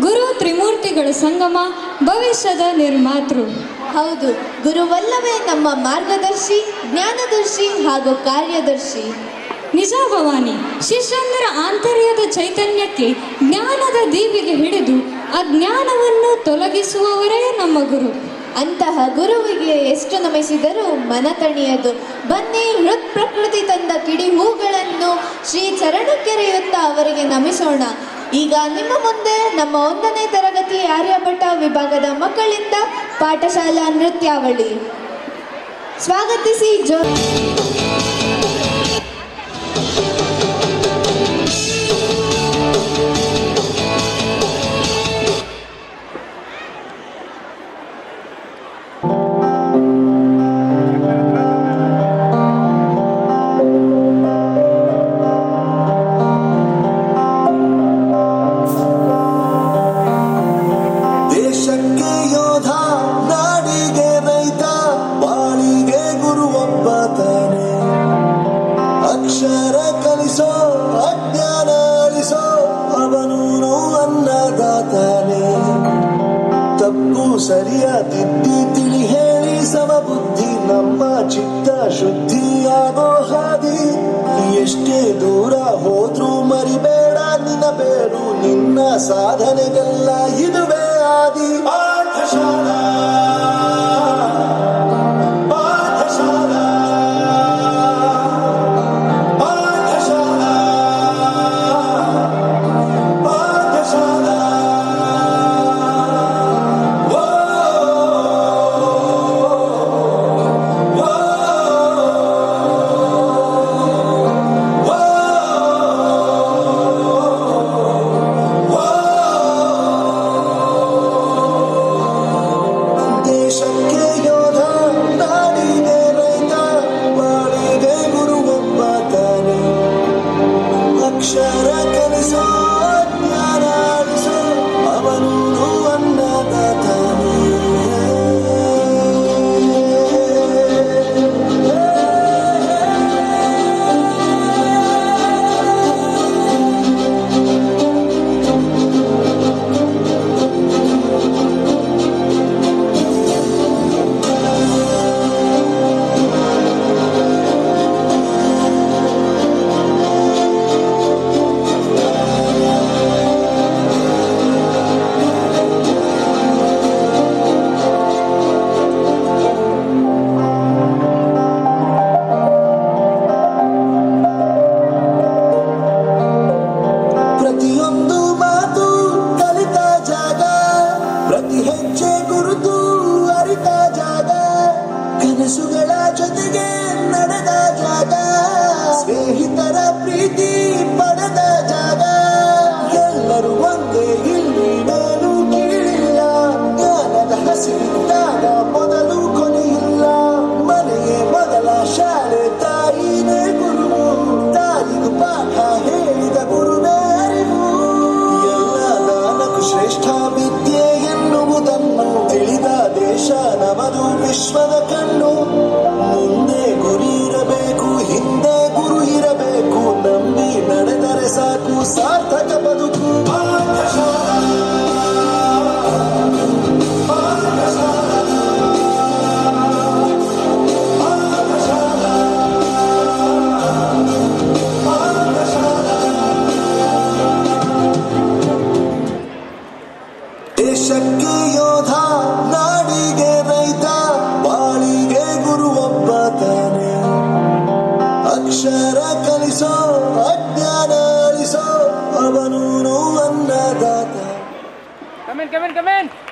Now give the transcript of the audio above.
ಗುರು ತ್ರಿಮೂರ್ತಿಗಳ ಸಂಗಮ, ಭವಿಷ್ಯದ ನಿರ್ಮಾತೃ. ಹೌದು, ಗುರುವಲ್ಲವೇ ನಮ್ಮ ಮಾರ್ಗದರ್ಶಿ, ಜ್ಞಾನದರ್ಶಿ ಹಾಗೂ ಕಾರ್ಯದರ್ಶಿ. ನಿಜ ಭವಾನಿ, ಶಿಷ್ಯಂದರ ಆಂತರ್ಯದ ಚೈತನ್ಯಕ್ಕೆ ಜ್ಞಾನದ ದೀಪಿಗೆ ಹಿಡಿದು ಅಜ್ಞಾನವನ್ನು ತೊಲಗಿಸುವವರೇ ನಮ್ಮ ಗುರು. ಅಂತಹ ಗುರುವಿಗೆ ಎಷ್ಟು ನಮಿಸಿದರೂ ಮನ ತಣಿಯದು. ಬನ್ನಿ, ಹೃತ್ ಪ್ರಕೃತಿ ತಂದ ಕಿಡಿ ಹೂಗಳನ್ನು ಶ್ರೀ ಚರಣಕ್ಕೆರೆಯುತ್ತಾ ಅವರಿಗೆ ನಮಿಸೋಣ. ಈಗ ನಿಮ್ಮ ಮುಂದೆ ನಮ್ಮ 1ನೇ ತರಗತಿ ಆರ್ಯಭಟ ವಿಭಾಗದ ಮಕ್ಕಳಿಂದ ಪಾಠಶಾಲಾ ನೃತ್ಯಾವಳಿ. ಸ್ವಾಗತಿಸಿ ಜೋ ಅಕ್ಷರ ಕಲಿಸೋ, ಅಜ್ಞಾನ ಅಳಿಸೋ, ಅವನೂನು ಅನ್ನದಾತಾನೆ. ತಪ್ಪು ಸರಿಯ ತಿದ್ದಿ ತಿಳಿ ಹೇಳಿ ಸಮಬುದ್ಧಿ ನಮ್ಮ ಚಿತ್ತ ಶುದ್ಧಿಯಾಗೋ ಹಾದಿ. ಎಷ್ಟೇ ದೂರ ಹೋದ್ರೂ ಮರಿಬೇಡ ನಿನ್ನ ಬೇರು, ನಿನ್ನ ಸಾಧನೆಗೆಲ್ಲ ಇದುವೇ ಆದಿ. ಪಾಠಶಾಲಾ ಕನಸುಗಳ ಜೊತೆಗೆ ನಡೆದ ಜಾಗ, ಸ್ನೇಹಿತರ ಪ್ರೀತಿ ಪಡೆದ ಜಾಗ. ಎಲ್ಲರೂ ಒಂದೇ, ಇಲ್ಲಿ ನಾನು ಕೀಳಿಲ್ಲ. ಜ್ಞಾನದ ಹಸಿವಿದ್ದಾಗ ಮೊದಲು ಕೊನೆಯಿಲ್ಲ. ಮನೆಯೇ ಮೊದಲ ಶಾಲೆ, ತಾಯಿನೇ ಗುರು. ತಾಯಿಗೂ ಪಾಠ ಹೇಳಿದ ಗುರುವೇ ಅರಿವು. ಎಲ್ಲ ದಾನಕ್ಕೂ ಶ್ರೇಷ್ಠ ವಿದ್ಯೆ ಎನ್ನುವುದನ್ನು ತಿಳಿದ ದೇಶ ನಮದು, ವಿಶ್ವದ ಕಣ್ಣು. ಮುಂದೆ ಗುರಿ ಇರಬೇಕು, ಹಿಂದೆ ಗುರು ಇರಬೇಕು. ನಂಬಿ ನಡೆದರೆ ಸಾಕು, ಸಾರ್ಥಕ ಬದುಕು. ದೇಶಕ್ಕೆ ಯೋಧ, ನಾಡಿಗೆ ರೈತ, ಬಾಳಿಗೆ ಗುರುವೊಬ್ಬ ತಾನೆ. ಅಕ್ಷರ ಕಲಿಸೋ, ಅಜ್ಞಾನ ಅಳಿಸೋ, ಅವನೂನು ಅನ್ನದಾತ. Come in.